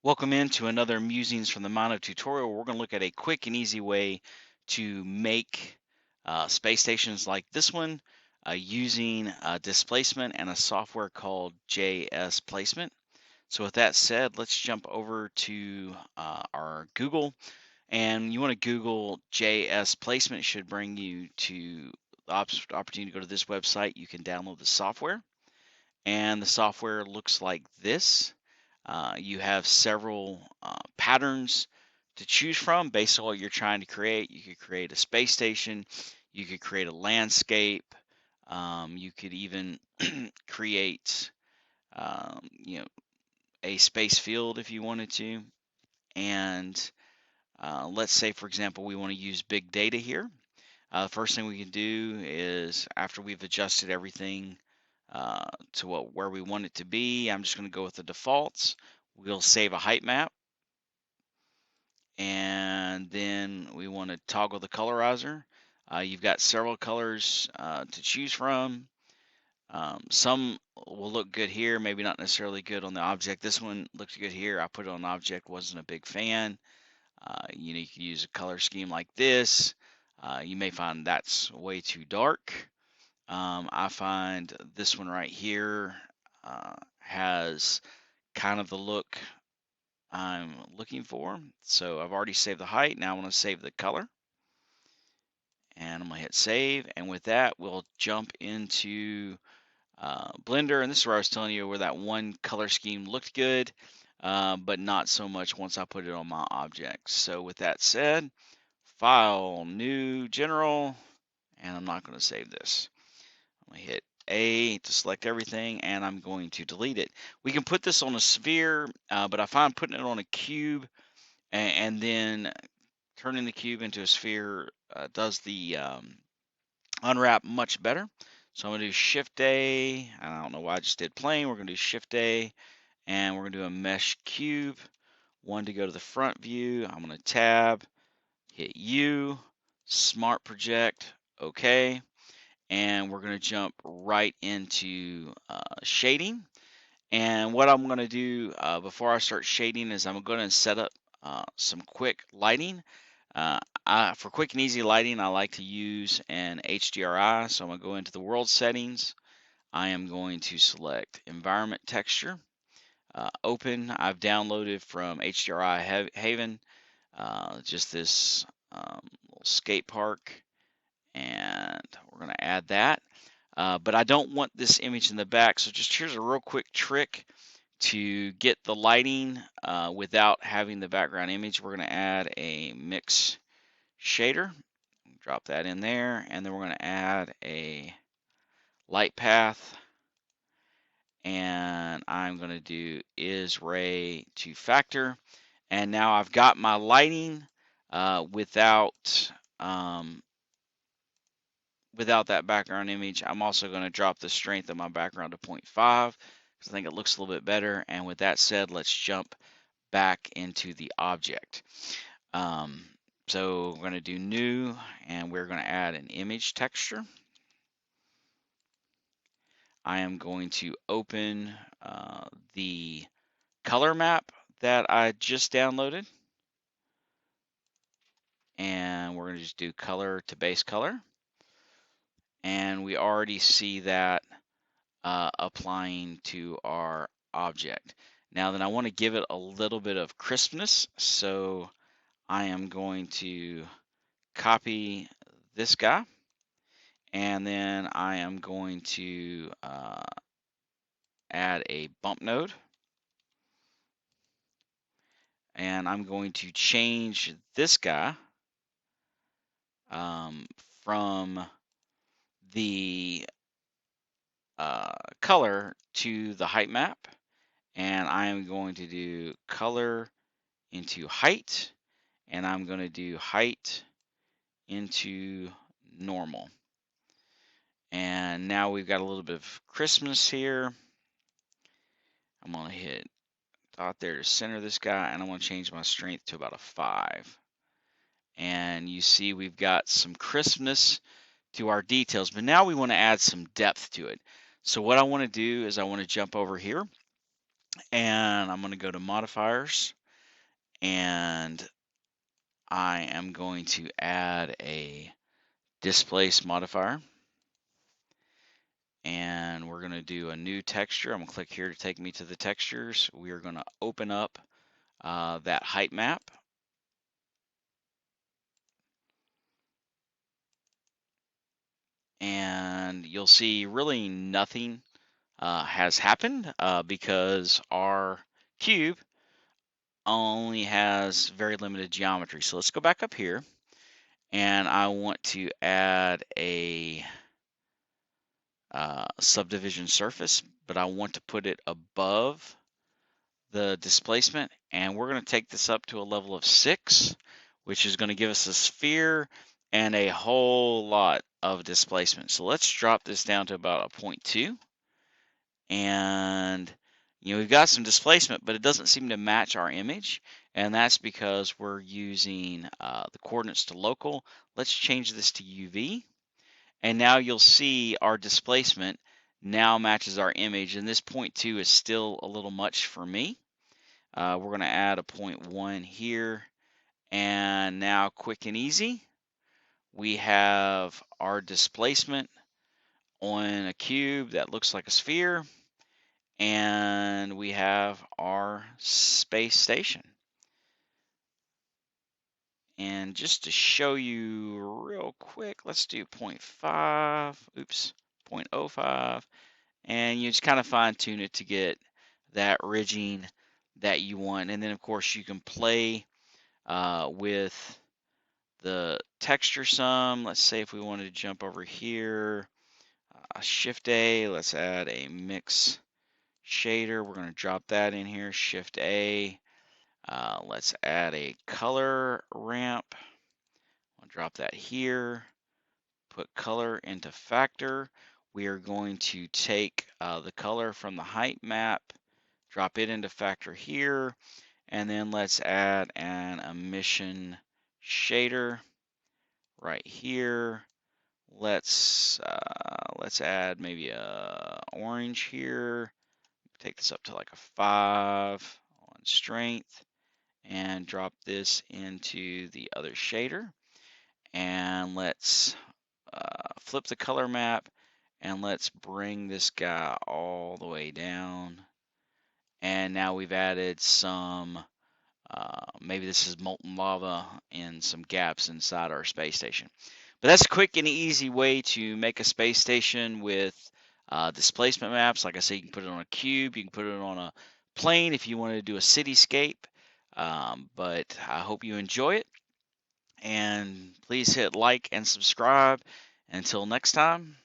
Welcome into another Musings from the Mono tutorial. We're going to look at a quick and easy way to make space stations like this one using displacement and a software called JS Placement. So with that said, let's jump over to our Google, and you want to Google JS Placement. It should bring you to the opportunity to go to this website. You can download the software, and the software looks like this. You have several patterns to choose from based on what you're trying to create. You could create a space station, you could create a landscape, you could even create, you know, a space field if you wanted to. And let's say, for example, we want to use big data here. First thing we can do is, after we've adjusted everything to where we want it to be, I'm just going to go with the defaults. We'll save a height map, and then we want to toggle the colorizer. You've got several colors to choose from. Some will look good here, maybe not necessarily good on the object. This one looked good here. I put it on the object, wasn't a big fan. You know, you could use a color scheme like this. You may find that's way too dark. I find this one right here has kind of the look I'm looking for. So I've already saved the height. Now I want to save the color. And I'm going to hit save. And with that, we'll jump into Blender. And this is where I was telling you where that one color scheme looked good, but not so much once I put it on my object. So with that said, File, New, General, and I'm not going to save this. I'm going to hit A to select everything, and I'm going to delete it. We can put this on a sphere, but I find putting it on a cube and then turning the cube into a sphere does the unwrap much better. So I'm going to do Shift A. I don't know why I just did plane. We're going to do Shift A, and we're going to do a mesh cube. One to go to the front view. I'm going to tab, hit U, Smart Project, OK. And we're going to jump right into shading. And what I'm going to do before I start shading is I'm going to set up some quick lighting. For quick and easy lighting, I like to use an HDRI. So I'm going to go into the world settings. I am going to select environment texture. Open. I've downloaded from HDRI Haven just this little skate park, and we're going to add that. But I don't want this image in the back, so just here's a real quick trick to get the lighting without having the background image. We're going to add a mix shader, drop that in there, and then we're going to add a light path, and I'm going to do is ray to factor, and now I've got my lighting without that background image. I'm also going to drop the strength of my background to 0.5 because I think it looks a little bit better. And with that said, let's jump back into the object. So we're going to do new, and we're going to add an image texture. I am going to open the color map that I just downloaded, and we're going to just do color to base color. And we already see that applying to our object. Now then, I want to give it a little bit of crispness, so I am going to copy this guy, and then I am going to add a bump node, and I'm going to change this guy from the color to the height map, and I am going to do color into height, and I'm going to do height into normal. And now we've got a little bit of crispness here. I'm going to hit dot there to center this guy, and I'm going to change my strength to about a 5. And you see we've got some crispness to our details, but now we want to add some depth to it. So what I want to do is I want to jump over here, and I'm going to go to modifiers, and I am going to add a displace modifier, and we're going to do a new texture. I'm going to click here to take me to the textures. We are going to open up that height map, and you'll see really nothing has happened because our cube only has very limited geometry. So let's go back up here, and I want to add a subdivision surface, but I want to put it above the displacement, and we're going to take this up to a level of 6, which is going to give us a sphere and a whole lot of displacement. So let's drop this down to about a 0.2, and we've got some displacement, but it doesn't seem to match our image, and that's because we're using the coordinates to local. Let's change this to UV, and now you'll see our displacement now matches our image, and this 0.2 is still a little much for me. We're going to add a 0.1 here, and now quick and easy, we have our displacement on a cube that looks like a sphere, and we have our space station. And just to show you real quick, let's do 0.05, and you just kind of fine tune it to get that ridging that you want. And then of course you can play with the texture some. Let's say if we wanted to jump over here, Shift A, let's add a mix shader. We're going to drop that in here, Shift A. Let's add a color ramp. I'll drop that here, put color into factor. We are going to take the color from the height map, drop it into factor here, and then let's add an emission shader right here. Let's add maybe a orange here. Take this up to like a 5 on strength, and drop this into the other shader. And let's flip the color map, and let's bring this guy all the way down. And now we've added some, maybe this is molten lava and some gaps inside our space station. But that's a quick and easy way to make a space station with displacement maps. Like I said, you can put it on a cube, you can put it on a plane if you want to do a cityscape. But I hope you enjoy it, and please hit like and subscribe. Until next time.